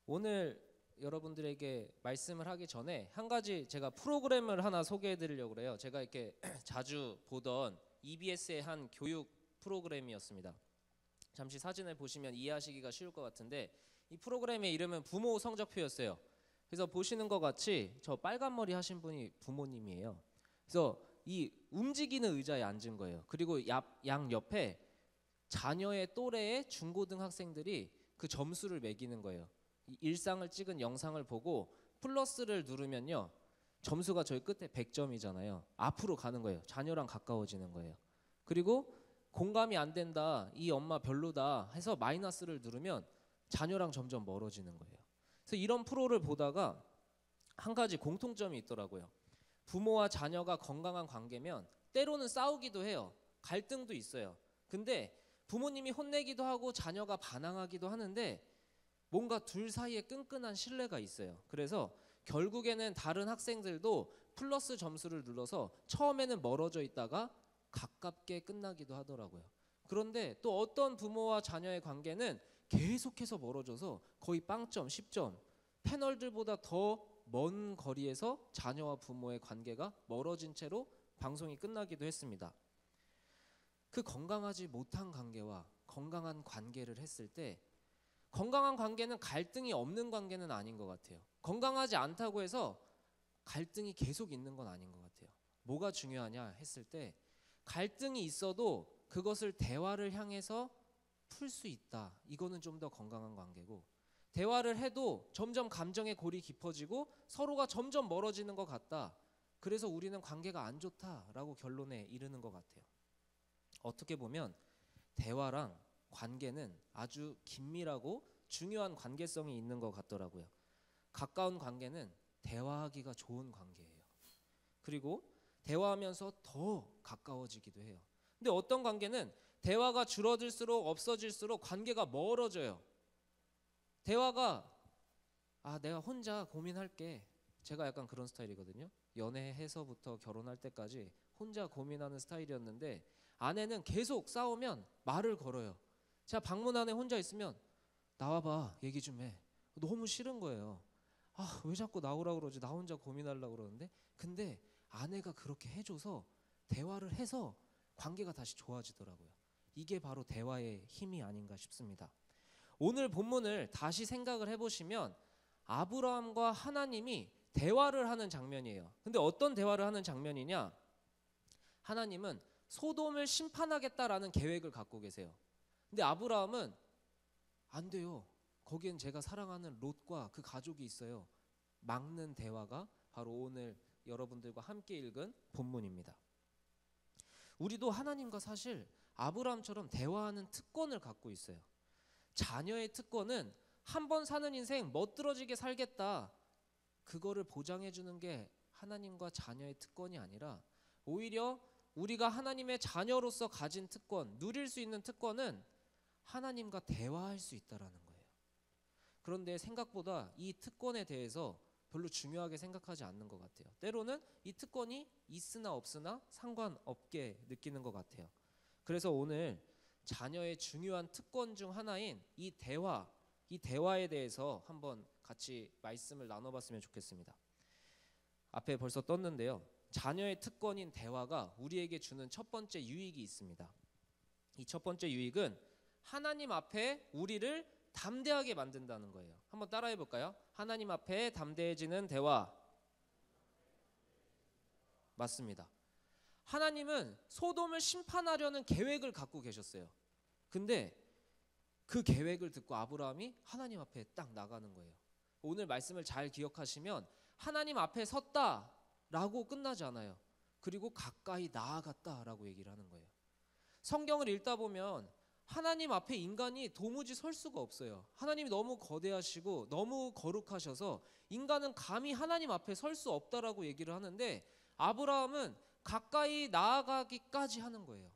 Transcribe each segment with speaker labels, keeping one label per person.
Speaker 1: 오늘 여러분들에게 말씀을 하기 전에 한 가지 제가 프로그램을 하나 소개해 드리려고 그래요. 제가 이렇게 자주 보던 EBS의 한 교육 프로그램이었습니다. 잠시 사진을 보시면 이해하시기가 쉬울 것 같은데 이 프로그램의 이름은 부모 성적표였어요. 그래서 보시는 것 같이 저 빨간 머리 하신 분이 부모님이에요. 그래서 이 움직이는 의자에 앉은 거예요. 그리고 양 옆에 자녀의 또래의 중고등학생들이 그 점수를 매기는 거예요. 이 일상을 찍은 영상을 보고 플러스를 누르면요, 점수가 저희 끝에 100점이잖아요. 앞으로 가는 거예요. 자녀랑 가까워지는 거예요. 그리고 공감이 안 된다, 이 엄마 별로다 해서 마이너스를 누르면 자녀랑 점점 멀어지는 거예요. 그래서 이런 프로를 보다가 한 가지 공통점이 있더라고요. 부모와 자녀가 건강한 관계면 때로는 싸우기도 해요. 갈등도 있어요. 근데 부모님이 혼내기도 하고 자녀가 반항하기도 하는데 뭔가 둘 사이에 끈끈한 신뢰가 있어요. 그래서 결국에는 다른 학생들도 플러스 점수를 눌러서 처음에는 멀어져 있다가 가깝게 끝나기도 하더라고요. 그런데 또 어떤 부모와 자녀의 관계는 계속해서 멀어져서 거의 빵점, 10점, 패널들보다 더 먼 거리에서 자녀와 부모의 관계가 멀어진 채로 방송이 끝나기도 했습니다. 그 건강하지 못한 관계와 건강한 관계를 했을 때, 건강한 관계는 갈등이 없는 관계는 아닌 것 같아요. 건강하지 않다고 해서 갈등이 계속 있는 건 아닌 것 같아요. 뭐가 중요하냐 했을 때, 갈등이 있어도 그것을 대화를 향해서 풀 수 있다. 이거는 좀 더 건강한 관계고, 대화를 해도 점점 감정의 골이 깊어지고 서로가 점점 멀어지는 것 같다. 그래서 우리는 관계가 안 좋다라고 결론에 이르는 것 같아요. 어떻게 보면 대화랑 관계는 아주 긴밀하고 중요한 관계성이 있는 것 같더라고요. 가까운 관계는 대화하기가 좋은 관계예요. 그리고 대화하면서 더 가까워지기도 해요. 근데 어떤 관계는 대화가 줄어들수록 없어질수록 관계가 멀어져요. 대화가 내가 혼자 고민할게. 제가 약간 그런 스타일이거든요. 연애해서부터 결혼할 때까지 혼자 고민하는 스타일이었는데, 아내는 계속 싸우면 말을 걸어요. 제가 방문 안에 혼자 있으면 나와봐, 얘기 좀 해. 너무 싫은 거예요. 왜 자꾸 나오라고 그러지? 나 혼자 고민하려고 그러는데. 근데 아내가 그렇게 해줘서 대화를 해서 관계가 다시 좋아지더라고요. 이게 바로 대화의 힘이 아닌가 싶습니다. 오늘 본문을 다시 생각을 해보시면 아브라함과 하나님이 대화를 하는 장면이에요. 근데 어떤 대화를 하는 장면이냐? 하나님은 소돔을 심판하겠다라는 계획을 갖고 계세요. 근데 아브라함은 안 돼요. 거기엔 제가 사랑하는 롯과 그 가족이 있어요. 막는 대화가 바로 오늘 여러분들과 함께 읽은 본문입니다. 우리도 하나님과 사실 아브라함처럼 대화하는 특권을 갖고 있어요. 자녀의 특권은 한 번 사는 인생 멋들어지게 살겠다, 그거를 보장해 주는 게 하나님과 자녀의 특권이 아니라, 오히려 우리가 하나님의 자녀로서 가진 특권, 누릴 수 있는 특권은 하나님과 대화할 수 있다라는 거예요. 그런데 생각보다 이 특권에 대해서 별로 중요하게 생각하지 않는 것 같아요. 때로는 이 특권이 있으나 없으나 상관없게 느끼는 것 같아요. 그래서 오늘 자녀의 중요한 특권 중 하나인 이 대화에 대해서 한번 같이 말씀을 나눠봤으면 좋겠습니다. 앞에 벌써 떴는데요. 자녀의 특권인 대화가 우리에게 주는 첫 번째 유익이 있습니다. 이 첫 번째 유익은 하나님 앞에 우리를 담대하게 만든다는 거예요. 한번 따라해 볼까요? 하나님 앞에 담대해지는 대화. 맞습니다. 하나님은 소돔을 심판하려는 계획을 갖고 계셨어요. 근데 그 계획을 듣고 아브라함이 하나님 앞에 딱 나가는 거예요. 오늘 말씀을 잘 기억하시면 하나님 앞에 섰다라고 끝나지 않아요. 그리고 가까이 나아갔다라고 얘기를 하는 거예요. 성경을 읽다 보면 하나님 앞에 인간이 도무지 설 수가 없어요. 하나님이 너무 거대하시고 너무 거룩하셔서 인간은 감히 하나님 앞에 설 수 없다라고 얘기를 하는데, 아브라함은 가까이 나아가기까지 하는 거예요.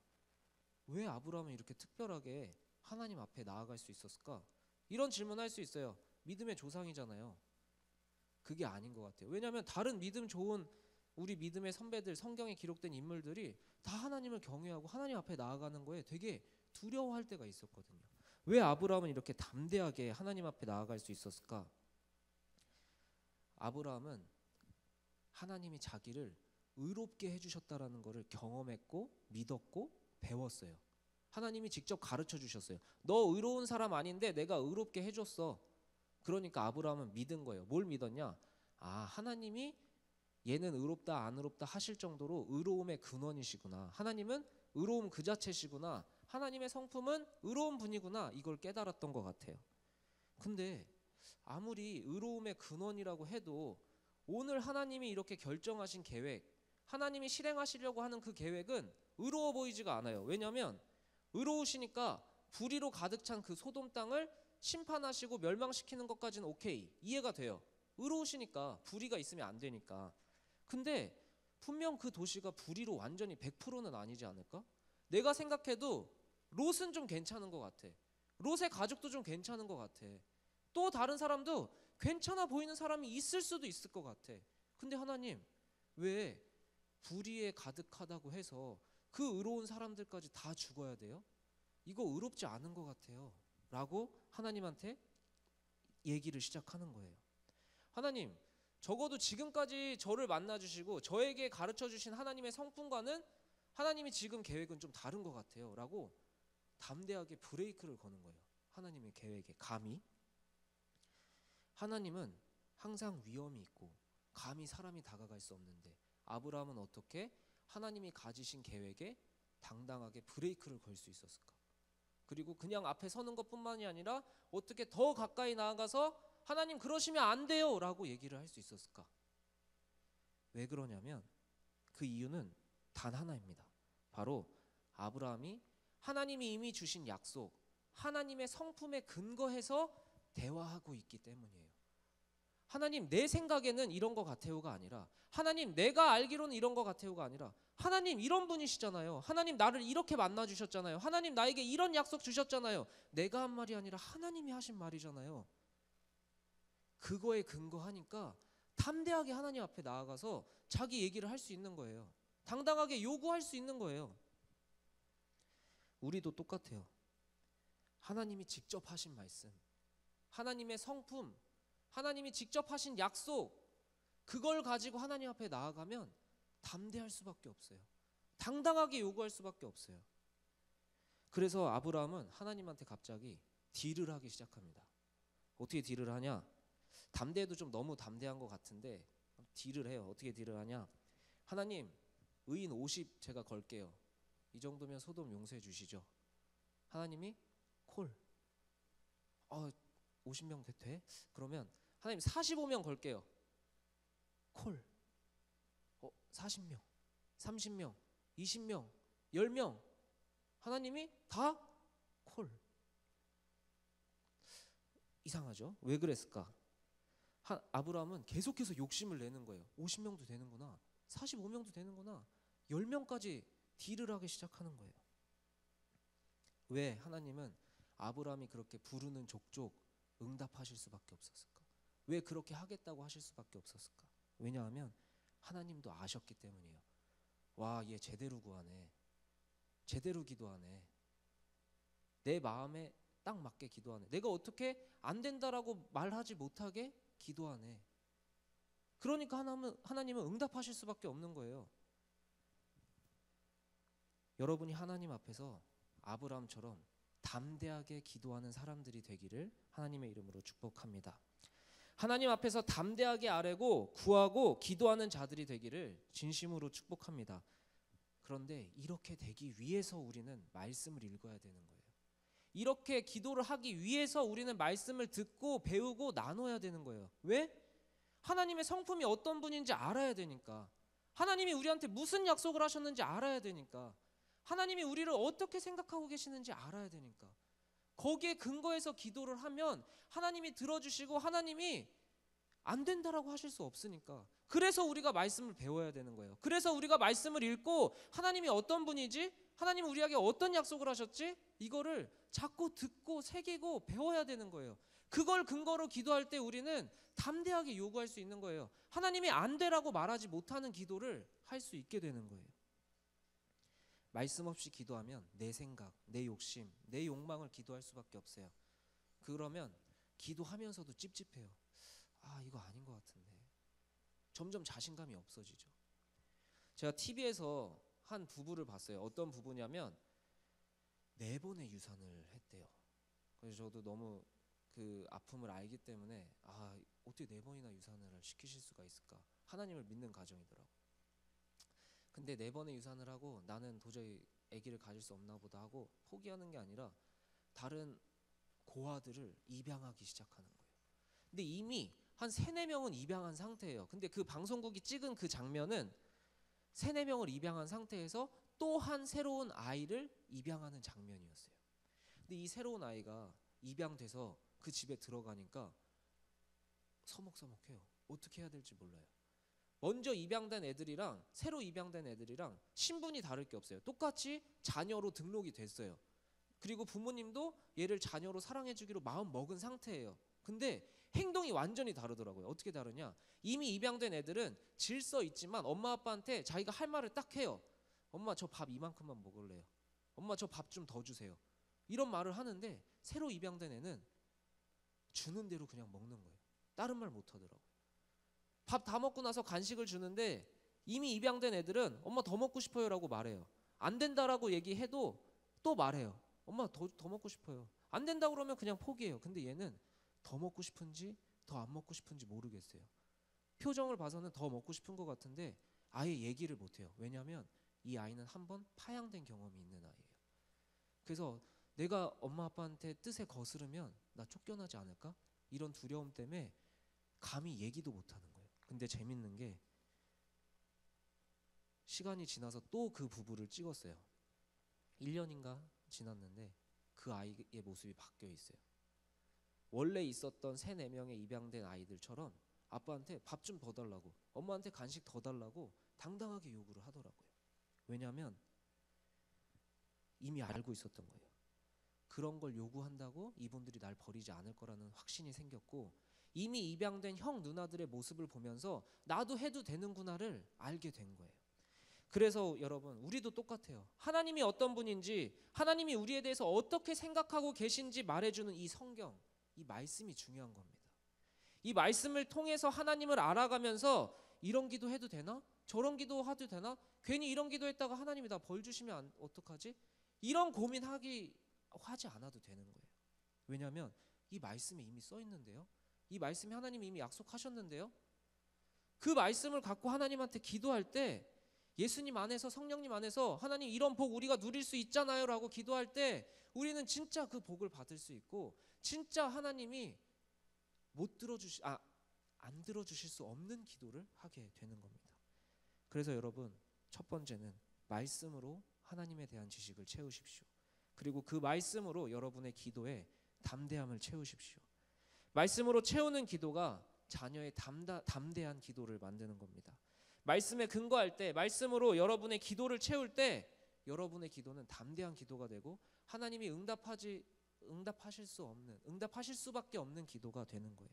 Speaker 1: 왜 아브라함은 이렇게 특별하게 하나님 앞에 나아갈 수 있었을까? 이런 질문할 수 있어요. 믿음의 조상이잖아요. 그게 아닌 것 같아요. 왜냐하면 다른 믿음 좋은 우리 믿음의 선배들, 성경에 기록된 인물들이 다 하나님을 경외하고 하나님 앞에 나아가는 거에 되게 두려워할 때가 있었거든요. 왜 아브라함은 이렇게 담대하게 하나님 앞에 나아갈 수 있었을까? 아브라함은 하나님이 자기를 의롭게 해주셨다라는 것을 경험했고 믿었고 배웠어요. 하나님이 직접 가르쳐 주셨어요. 너 의로운 사람 아닌데 내가 의롭게 해줬어. 그러니까 아브라함은 믿은 거예요. 뭘 믿었냐? 아, 하나님이 얘는 의롭다 안 의롭다 하실 정도로 의로움의 근원이시구나. 하나님은 의로움 그 자체시구나. 하나님의 성품은 의로운 분이구나. 이걸 깨달았던 것 같아요. 근데 아무리 의로움의 근원이라고 해도 오늘 하나님이 이렇게 결정하신 계획, 하나님이 실행하시려고 하는 그 계획은 의로워 보이지가 않아요. 왜냐하면 의로우시니까 불의로 가득 찬 그 소돔 땅을 심판하시고 멸망시키는 것까지는 오케이, 이해가 돼요. 의로우시니까, 불의가 있으면 안 되니까. 근데 분명 그 도시가 불의로 완전히 100%는 아니지 않을까? 내가 생각해도 롯은 좀 괜찮은 것 같아. 롯의 가족도 좀 괜찮은 것 같아. 또 다른 사람도 괜찮아 보이는 사람이 있을 수도 있을 것 같아. 근데 하나님, 왜 불의에 가득하다고 해서 그 의로운 사람들까지 다 죽어야 돼요? 이거 의롭지 않은 것 같아요 라고 하나님한테 얘기를 시작하는 거예요. 하나님, 적어도 지금까지 저를 만나주시고 저에게 가르쳐주신 하나님의 성품과는 하나님이 지금 계획은 좀 다른 것 같아요 라고 담대하게 브레이크를 거는 거예요. 하나님의 계획에 감히. 하나님은 항상 위험이 있고 감히 사람이 다가갈 수 없는데 아브라함은 어떻게 하나님이 가지신 계획에 당당하게 브레이크를 걸 수 있었을까? 그리고 그냥 앞에 서는 것뿐만이 아니라 어떻게 더 가까이 나아가서 하나님 그러시면 안 돼요 라고 얘기를 할 수 있었을까? 왜 그러냐면 그 이유는 단 하나입니다. 바로 아브라함이 하나님이 이미 주신 약속, 하나님의 성품에 근거해서 대화하고 있기 때문이에요. 하나님, 내 생각에는 이런 것 같아요가 아니라, 하나님, 내가 알기로는 이런 것 같아요가 아니라, 하나님 이런 분이시잖아요. 하나님 나를 이렇게 만나 주셨잖아요. 하나님 나에게 이런 약속 주셨잖아요. 내가 한 말이 아니라 하나님이 하신 말이잖아요. 그거에 근거하니까 담대하게 하나님 앞에 나아가서 자기 얘기를 할 수 있는 거예요. 당당하게 요구할 수 있는 거예요. 우리도 똑같아요. 하나님이 직접 하신 말씀, 하나님의 성품, 하나님이 직접 하신 약속, 그걸 가지고 하나님 앞에 나아가면 담대할 수밖에 없어요. 당당하게 요구할 수밖에 없어요. 그래서 아브라함은 하나님한테 갑자기 딜을 하기 시작합니다. 어떻게 딜을 하냐? 담대해도 좀 너무 담대한 것 같은데 딜을 해요. 어떻게 딜을 하냐? 하나님, 의인 50 제가 걸게요. 이 정도면 소돔 용서해 주시죠? 하나님이 콜. 50명 돼? 그러면 하나님 45명 걸게요. 콜. 40명, 30명, 20명, 10명. 하나님이 다 콜. 이상하죠? 왜 그랬을까? 아브라함은 계속해서 욕심을 내는 거예요. 50명도 되는구나, 45명도 되는구나, 10명까지 딜을 하기 시작하는 거예요. 왜 하나님은 아브라함이 그렇게 부르는 족족 응답하실 수밖에 없었을까? 왜 그렇게 하겠다고 하실 수밖에 없었을까? 왜냐하면 하나님도 아셨기 때문이에요. 와, 얘 제대로 구하네, 제대로 기도하네, 내 마음에 딱 맞게 기도하네, 내가 어떻게 안 된다라고 말하지 못하게 기도하네. 그러니까 하나님은 응답하실 수밖에 없는 거예요. 여러분이 하나님 앞에서 아브라함처럼 담대하게 기도하는 사람들이 되기를 하나님의 이름으로 축복합니다. 하나님 앞에서 담대하게 아뢰고 구하고 기도하는 자들이 되기를 진심으로 축복합니다. 그런데 이렇게 되기 위해서 우리는 말씀을 읽어야 되는 거예요. 이렇게 기도를 하기 위해서 우리는 말씀을 듣고 배우고 나눠야 되는 거예요. 왜? 하나님의 성품이 어떤 분인지 알아야 되니까. 하나님이 우리한테 무슨 약속을 하셨는지 알아야 되니까. 하나님이 우리를 어떻게 생각하고 계시는지 알아야 되니까. 거기에 근거해서 기도를 하면 하나님이 들어주시고 하나님이 안 된다라고 하실 수 없으니까. 그래서 우리가 말씀을 배워야 되는 거예요. 그래서 우리가 말씀을 읽고 하나님이 어떤 분이지? 하나님은 우리에게 어떤 약속을 하셨지? 이거를 자꾸 듣고 새기고 배워야 되는 거예요. 그걸 근거로 기도할 때 우리는 담대하게 요구할 수 있는 거예요. 하나님이 안 되라고 말하지 못하는 기도를 할 수 있게 되는 거예요. 말씀 없이 기도하면 내 생각, 내 욕심, 내 욕망을 기도할 수밖에 없어요. 그러면 기도하면서도 찝찝해요. 이거 아닌 것 같은데, 점점 자신감이 없어지죠. 제가 TV에서 한 부부를 봤어요. 어떤 부부냐면 4번의 유산을 했대요. 그래서 저도 너무 그 아픔을 알기 때문에 어떻게 4번이나 유산을 시키실 수가 있을까? 하나님을 믿는 가정이더라고요. 근데 4번의 유산을 하고 나는 도저히 아기를 가질 수 없나 보다 하고 포기하는 게 아니라 다른 고아들을 입양하기 시작하는 거예요. 근데 이미 한 3-4명은 입양한 상태예요. 근데 그 방송국이 찍은 그 장면은 3-4명을 입양한 상태에서 또 한 새로운 아이를 입양하는 장면이었어요. 근데 이 새로운 아이가 입양돼서 그 집에 들어가니까 서먹서먹해요. 어떻게 해야 될지 몰라요. 먼저 입양된 애들이랑 새로 입양된 애들이랑 신분이 다를 게 없어요. 똑같이 자녀로 등록이 됐어요. 그리고 부모님도 얘를 자녀로 사랑해주기로 마음 먹은 상태예요. 근데 행동이 완전히 다르더라고요. 어떻게 다르냐? 이미 입양된 애들은 질서 있지만 엄마 아빠한테 자기가 할 말을 딱 해요. 엄마 저 밥 이만큼만 먹을래요. 엄마 저 밥 좀 더 주세요. 이런 말을 하는데 새로 입양된 애는 주는 대로 그냥 먹는 거예요. 다른 말 못 하더라고요. 밥 다 먹고 나서 간식을 주는데 이미 입양된 애들은 엄마 더 먹고 싶어요 라고 말해요. 안 된다라고 얘기해도 또 말해요. 엄마 더 먹고 싶어요. 안 된다고 그러면 그냥 포기해요. 근데 얘는 더 먹고 싶은지 더 안 먹고 싶은지 모르겠어요. 표정을 봐서는 더 먹고 싶은 것 같은데 아예 얘기를 못해요. 왜냐하면 이 아이는 한번 파양된 경험이 있는 아이예요. 그래서 내가 엄마 아빠한테 뜻에 거스르면 나 쫓겨나지 않을까? 이런 두려움 때문에 감히 얘기도 못하는 거예요. 근데 재밌는 게 시간이 지나서 또 그 부부를 찍었어요. 1년인가 지났는데 그 아이의 모습이 바뀌어 있어요. 원래 있었던 3-4명의 입양된 아이들처럼 아빠한테 밥 좀 더 달라고, 엄마한테 간식 더 달라고 당당하게 요구를 하더라고요. 왜냐하면 이미 알고 있었던 거예요. 그런 걸 요구한다고 이분들이 날 버리지 않을 거라는 확신이 생겼고, 이미 입양된 형 누나들의 모습을 보면서 나도 해도 되는구나를 알게 된 거예요. 그래서 여러분, 우리도 똑같아요. 하나님이 어떤 분인지, 하나님이 우리에 대해서 어떻게 생각하고 계신지 말해주는 이 성경, 이 말씀이 중요한 겁니다. 이 말씀을 통해서 하나님을 알아가면서 이런 기도 해도 되나? 저런 기도 해도 되나? 괜히 이런 기도 했다가 하나님이 나 벌 주시면 어떡하지? 이런 고민하지 않아도 되는 거예요. 왜냐하면 이 말씀에 이미 써 있는데요. 이 말씀에 하나님이 이미 약속하셨는데요. 그 말씀을 갖고 하나님한테 기도할 때, 예수님 안에서, 성령님 안에서 하나님 이런 복 우리가 누릴 수 있잖아요 라고 기도할 때 우리는 진짜 그 복을 받을 수 있고, 진짜 하나님이 안 들어주실 수 없는 기도를 하게 되는 겁니다. 그래서 여러분, 첫 번째는 말씀으로 하나님에 대한 지식을 채우십시오. 그리고 그 말씀으로 여러분의 기도에 담대함을 채우십시오. 말씀으로 채우는 기도가 자녀의 담대한 기도를 만드는 겁니다. 말씀에 근거할 때, 말씀으로 여러분의 기도를 채울 때 여러분의 기도는 담대한 기도가 되고 하나님이 응답하실 수밖에 없는 기도가 되는 거예요.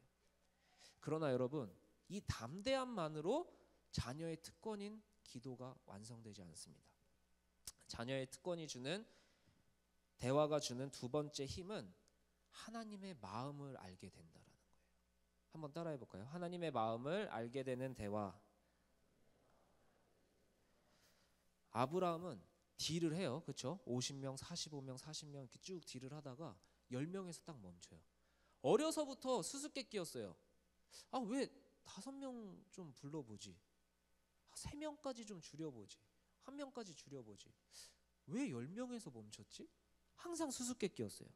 Speaker 1: 그러나 여러분, 이 담대함만으로 자녀의 특권인 기도가 완성되지 않습니다. 자녀의 특권이 주는, 대화가 주는 두 번째 힘은 하나님의 마음을 알게 된다라는 거예요. 한번 따라해 볼까요? 하나님의 마음을 알게 되는 대화. 아브라함은 딜을 해요. 그렇죠? 50명, 45명, 40명 이렇게 쭉 딜을 하다가 10명에서 딱 멈춰요. 어려서부터 수수께끼였어요. 왜 5명 좀 불러보지? 3명까지 좀 줄여보지. 1명까지 줄여보지. 왜 10명에서 멈췄지? 항상 수수께끼였어요.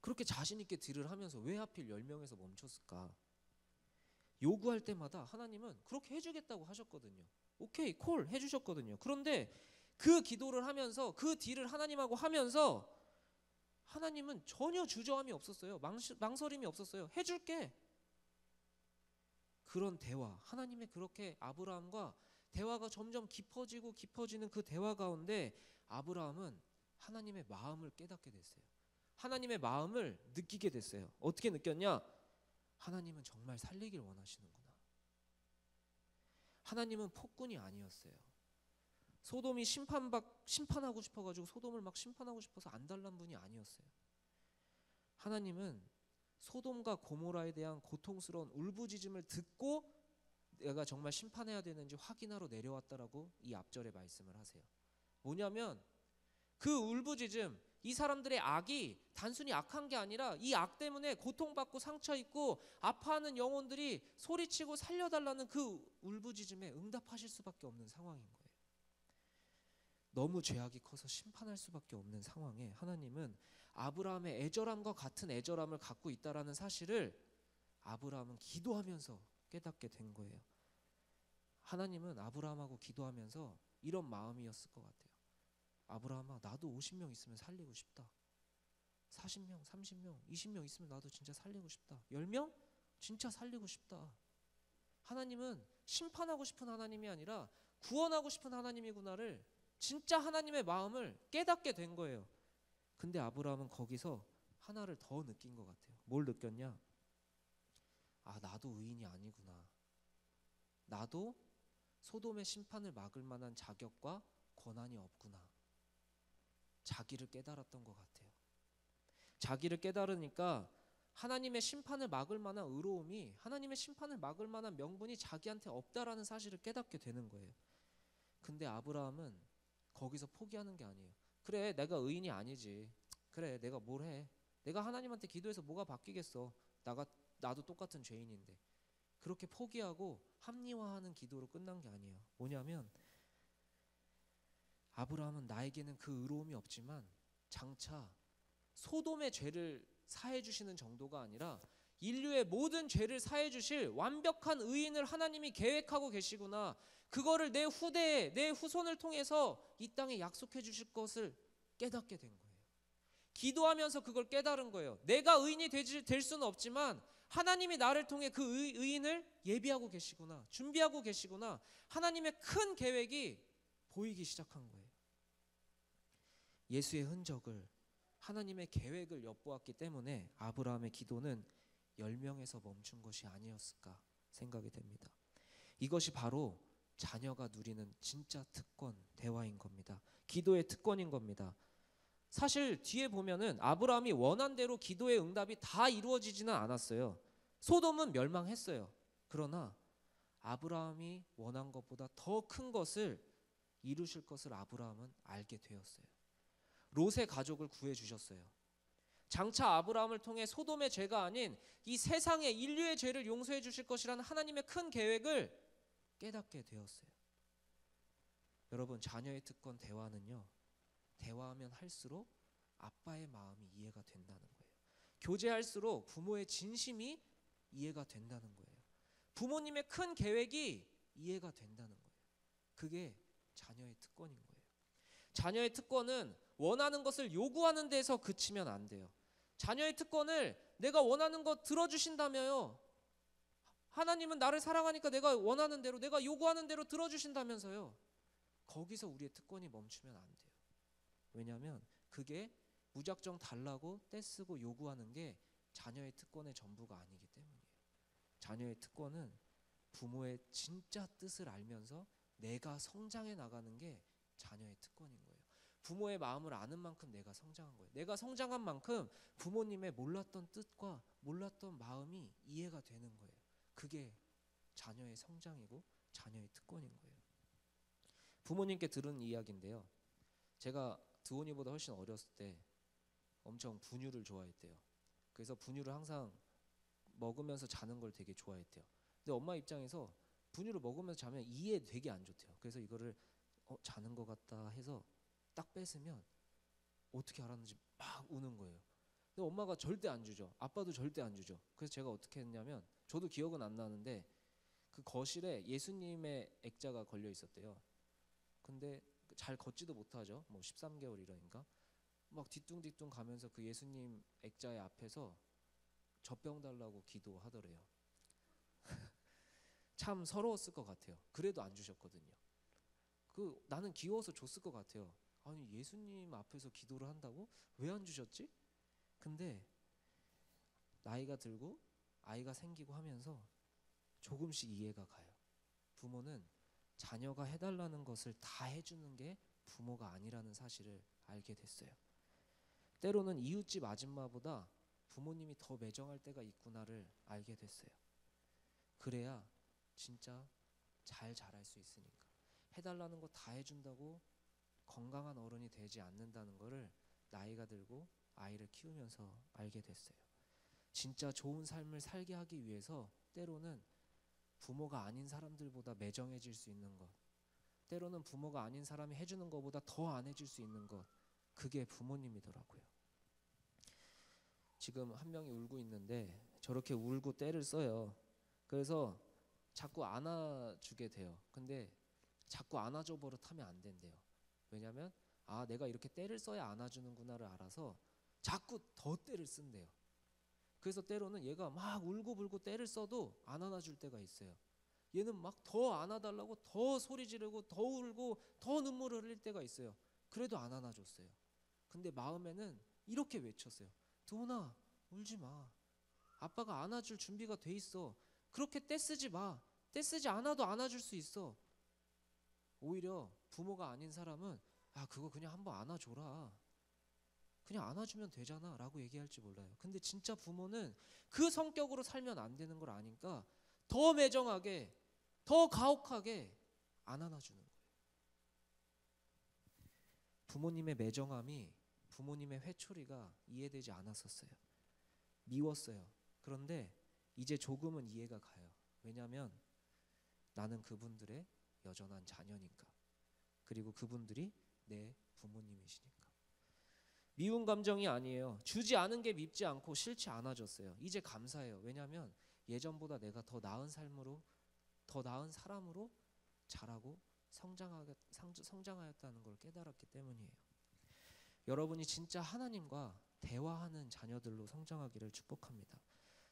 Speaker 1: 그렇게 자신 있게 딜을 하면서 왜 하필 10명에서 멈췄을까? 요구할 때마다 하나님은 그렇게 해주겠다고 하셨거든요. 오케이, 콜 해주셨거든요. 그런데 그 기도를 하면서, 그 딜을 하나님하고 하면서 하나님은 전혀 주저함이 없었어요. 망설임이 없었어요. 해줄게. 그런 대화, 하나님의 그렇게 아브라함과 대화가 점점 깊어지는 그 대화 가운데 아브라함은 하나님의 마음을 깨닫게 됐어요. 하나님의 마음을 느끼게 됐어요. 어떻게 느꼈냐? 하나님은 정말 살리길 원하시는구나. 하나님은 폭군이 아니었어요. 소돔이 심판하고 싶어가지고 소돔을 막 심판하고 싶어서 안 달란 분이 아니었어요. 하나님은 소돔과 고모라에 대한 고통스러운 울부짖음을 듣고 내가 정말 심판해야 되는지 확인하러 내려왔다라고 이 앞절에 말씀을 하세요. 뭐냐면 그 울부짖음, 이 사람들의 악이 단순히 악한 게 아니라 이 악 때문에 고통받고 상처 입고 아파하는 영혼들이 소리치고 살려달라는 그 울부짖음에 응답하실 수밖에 없는 상황인 거예요. 너무 죄악이 커서 심판할 수밖에 없는 상황에 하나님은 아브라함의 애절함과 같은 애절함을 갖고 있다라는 사실을 아브라함은 기도하면서 깨닫게 된 거예요. 하나님은 아브라함하고 기도하면서 이런 마음이었을 것 같아요. 아브라함아, 나도 50명 있으면 살리고 싶다. 40명, 30명, 20명 있으면 나도 진짜 살리고 싶다. 10명? 진짜 살리고 싶다. 하나님은 심판하고 싶은 하나님이 아니라 구원하고 싶은 하나님이구나를 진짜 하나님의 마음을 깨닫게 된 거예요. 근데 아브라함은 거기서 하나를 더 느낀 것 같아요. 뭘 느꼈냐? 아, 나도 의인이 아니구나. 나도 소돔의 심판을 막을 만한 자격과 권한이 없구나. 자기를 깨달았던 것 같아요. 자기를 깨달으니까 하나님의 심판을 막을 만한 의로움이, 하나님의 심판을 막을 만한 명분이 자기한테 없다라는 사실을 깨닫게 되는 거예요. 근데 아브라함은 거기서 포기하는 게 아니에요. 그래, 내가 의인이 아니지. 그래, 내가 뭘 해. 내가 하나님한테 기도해서 뭐가 바뀌겠어. 나도 똑같은 죄인인데. 그렇게 포기하고 합리화하는 기도로 끝난 게 아니에요. 뭐냐면 아브라함은 나에게는 그 의로움이 없지만 장차 소돔의 죄를 사해 주시는 정도가 아니라 인류의 모든 죄를 사해 주실 완벽한 의인을 하나님이 계획하고 계시구나. 그거를 내 후대에, 내 후손을 통해서 이 땅에 약속해 주실 것을 깨닫게 된 거예요. 기도하면서 그걸 깨달은 거예요. 내가 의인이 될 수는 없지만 하나님이 나를 통해 그 의인을 예비하고 계시구나, 준비하고 계시구나. 하나님의 큰 계획이 보이기 시작한 거예요. 예수의 흔적을, 하나님의 계획을 엿보았기 때문에 아브라함의 기도는 10명에서 멈춘 것이 아니었을까 생각이 됩니다. 이것이 바로 자녀가 누리는 진짜 특권, 대화인 겁니다. 기도의 특권인 겁니다. 사실 뒤에 보면은 아브라함이 원한 대로 기도의 응답이 다 이루어지지는 않았어요. 소돔은 멸망했어요. 그러나 아브라함이 원한 것보다 더 큰 것을 이루실 것을 아브라함은 알게 되었어요. 롯의 가족을 구해 주셨어요. 장차 아브라함을 통해 소돔의 죄가 아닌 이 세상의 인류의 죄를 용서해 주실 것이라는 하나님의 큰 계획을 깨닫게 되었어요. 여러분, 자녀의 특권 대화는요, 대화하면 할수록 아빠의 마음이 이해가 된다는 거예요. 교제할수록 부모의 진심이 이해가 된다는 거예요. 부모님의 큰 계획이 이해가 된다는 거예요. 그게 자녀의 특권인 거예요. 자녀의 특권은 원하는 것을 요구하는 데서 그치면 안 돼요. 자녀의 특권을 내가 원하는 거 들어주신다며요. 하나님은 나를 사랑하니까 내가 원하는 대로, 내가 요구하는 대로 들어주신다면서요. 거기서 우리의 특권이 멈추면 안 돼요. 왜냐하면 그게 무작정 달라고 떼쓰고 요구하는 게 자녀의 특권의 전부가 아니기 때문이에요. 자녀의 특권은 부모의 진짜 뜻을 알면서 내가 성장해 나가는 게 자녀의 특권인 거예요. 부모의 마음을 아는 만큼 내가 성장한 거예요. 내가 성장한 만큼 부모님의 몰랐던 뜻과 몰랐던 마음이 이해가 되는 거예요. 그게 자녀의 성장이고 자녀의 특권인 거예요. 부모님께 들은 이야기인데요. 제가 드온이보다 훨씬 어렸을 때 엄청 분유를 좋아했대요. 그래서 분유를 항상 먹으면서 자는 걸 되게 좋아했대요. 근데 엄마 입장에서 분유를 먹으면서 자면 이에 되게 안 좋대요. 그래서 이거를 자는 것 같다 해서 딱 뺏으면 어떻게 알았는지 막 우는 거예요. 근데 엄마가 절대 안 주죠. 아빠도 절대 안 주죠. 그래서 제가 어떻게 했냐면, 저도 기억은 안 나는데 그 거실에 예수님의 액자가 걸려 있었대요. 근데 잘 걷지도 못하죠. 뭐 13개월이라니까. 막 뒤뚱뒤뚱 가면서 그 예수님 액자의 앞에서 젖병 달라고 기도하더래요. 참 서러웠을 것 같아요. 그래도 안 주셨거든요. 나는 귀여워서 줬을 것 같아요. 아니, 예수님 앞에서 기도를 한다고? 왜 안 주셨지? 근데 나이가 들고 아이가 생기고 하면서 조금씩 이해가 가요. 부모는 자녀가 해달라는 것을 다 해주는 게 부모가 아니라는 사실을 알게 됐어요. 때로는 이웃집 아줌마보다 부모님이 더 매정할 때가 있구나를 알게 됐어요. 그래야 진짜 잘 자랄 수 있으니까. 해달라는 거 다 해준다고 건강한 어른이 되지 않는다는 거를 나이가 들고 아이를 키우면서 알게 됐어요. 진짜 좋은 삶을 살게 하기 위해서 때로는 부모가 아닌 사람들보다 매정해질 수 있는 것, 때로는 부모가 아닌 사람이 해주는 것보다 더 안 해줄 수 있는 것, 그게 부모님이더라고요. 지금 한 명이 울고 있는데 저렇게 울고 떼를 써요. 그래서 자꾸 안아주게 돼요. 근데 자꾸 안아줘 버릇하면 안 된대요. 왜냐면 내가 이렇게 떼를 써야 안아주는구나를 알아서 자꾸 더 떼를 쓴대요. 그래서 때로는 얘가 막 울고 불고 떼를 써도 안 안아줄 때가 있어요. 얘는 막 더 안아달라고 더 소리 지르고 더 울고 더 눈물을 흘릴 때가 있어요. 그래도 안 안아줬어요. 근데 마음에는 이렇게 외쳤어요. 도훈아, 울지 마. 아빠가 안아줄 준비가 돼 있어. 그렇게 떼쓰지 마. 떼쓰지 않아도 안아줄 수 있어. 오히려 부모가 아닌 사람은 그거 그냥 한번 안아줘라. 그냥 안아주면 되잖아 라고 얘기할지 몰라요. 근데 진짜 부모는 그 성격으로 살면 안 되는 걸 아니까 더 매정하게, 더 가혹하게 안 안아주는 거예요. 부모님의 매정함이, 부모님의 회초리가 이해되지 않았었어요. 미웠어요. 그런데 이제 조금은 이해가 가요. 왜냐하면 나는 그분들의 여전한 자녀니까. 그리고 그분들이 내 부모님이시니까. 미운 감정이 아니에요. 주지 않은 게 밉지 않고 싫지 않아졌어요. 이제 감사해요. 왜냐하면 예전보다 내가 더 나은 삶으로, 더 나은 사람으로 자라고 성장하였다는 걸 깨달았기 때문이에요. 여러분이 진짜 하나님과 대화하는 자녀들로 성장하기를 축복합니다.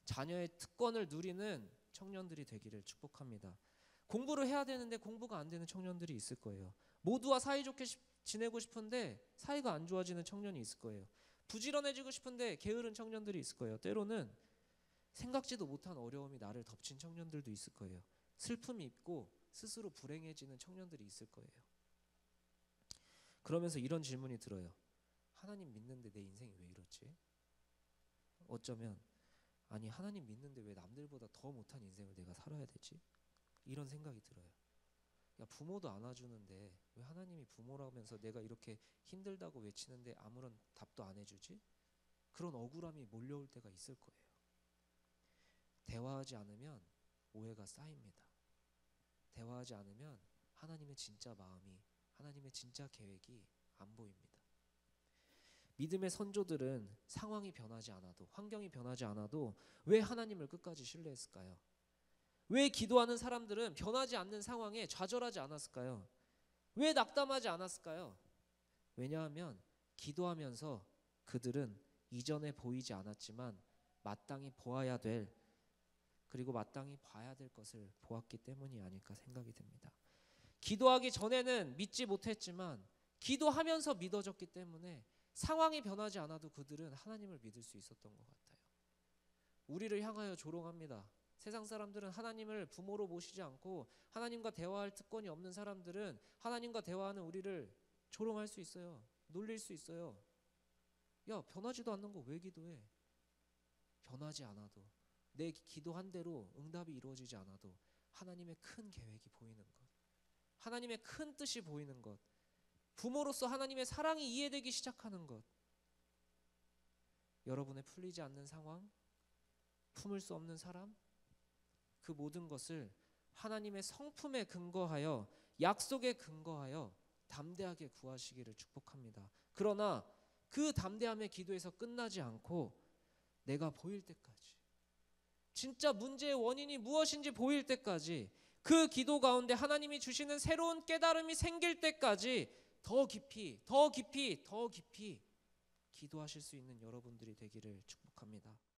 Speaker 1: 자녀의 특권을 누리는 청년들이 되기를 축복합니다. 공부를 해야 되는데 공부가 안 되는 청년들이 있을 거예요. 모두와 사이좋게 지내고 싶은데 사이가 안 좋아지는 청년이 있을 거예요. 부지런해지고 싶은데 게으른 청년들이 있을 거예요. 때로는 생각지도 못한 어려움이 나를 덮친 청년들도 있을 거예요. 슬픔이 있고 스스로 불행해지는 청년들이 있을 거예요. 그러면서 이런 질문이 들어요. 하나님 믿는데 내 인생이 왜 이렇지? 어쩌면 하나님 믿는데 왜 남들보다 더 못한 인생을 내가 살아야 되지? 이런 생각이 들어요. 부모도 안아주는데 왜 하나님이 부모라면서 내가 이렇게 힘들다고 외치는데 아무런 답도 안 해주지? 그런 억울함이 몰려올 때가 있을 거예요. 대화하지 않으면 오해가 쌓입니다. 대화하지 않으면 하나님의 진짜 마음이, 하나님의 진짜 계획이 안 보입니다. 믿음의 선조들은 상황이 변하지 않아도, 환경이 변하지 않아도 왜 하나님을 끝까지 신뢰했을까요? 왜 기도하는 사람들은 변하지 않는 상황에 좌절하지 않았을까요? 왜 낙담하지 않았을까요? 왜냐하면 기도하면서 그들은 이전에 보이지 않았지만 마땅히 보아야 될, 그리고 마땅히 봐야 될 것을 보았기 때문이 아닐까 생각이 듭니다. 기도하기 전에는 믿지 못했지만 기도하면서 믿어졌기 때문에 상황이 변하지 않아도 그들은 하나님을 믿을 수 있었던 것 같아요. 우리를 향하여 조롱합니다. 세상 사람들은 하나님을 부모로 모시지 않고 하나님과 대화할 특권이 없는 사람들은 하나님과 대화하는 우리를 조롱할 수 있어요. 놀릴 수 있어요. 야, 변하지도 않는 거 왜 기도해? 변하지 않아도, 내 기도한 대로 응답이 이루어지지 않아도 하나님의 큰 계획이 보이는 것, 하나님의 큰 뜻이 보이는 것, 부모로서 하나님의 사랑이 이해되기 시작하는 것, 여러분의 풀리지 않는 상황, 품을 수 없는 사람, 그 모든 것을 하나님의 성품에 근거하여, 약속에 근거하여 담대하게 구하시기를 축복합니다. 그러나 그 담대함의 기도에서 끝나지 않고 내가 보일 때까지, 진짜 문제의 원인이 무엇인지 보일 때까지, 그 기도 가운데 하나님이 주시는 새로운 깨달음이 생길 때까지 더 깊이, 더 깊이, 더 깊이 기도하실 수 있는 여러분들이 되기를 축복합니다.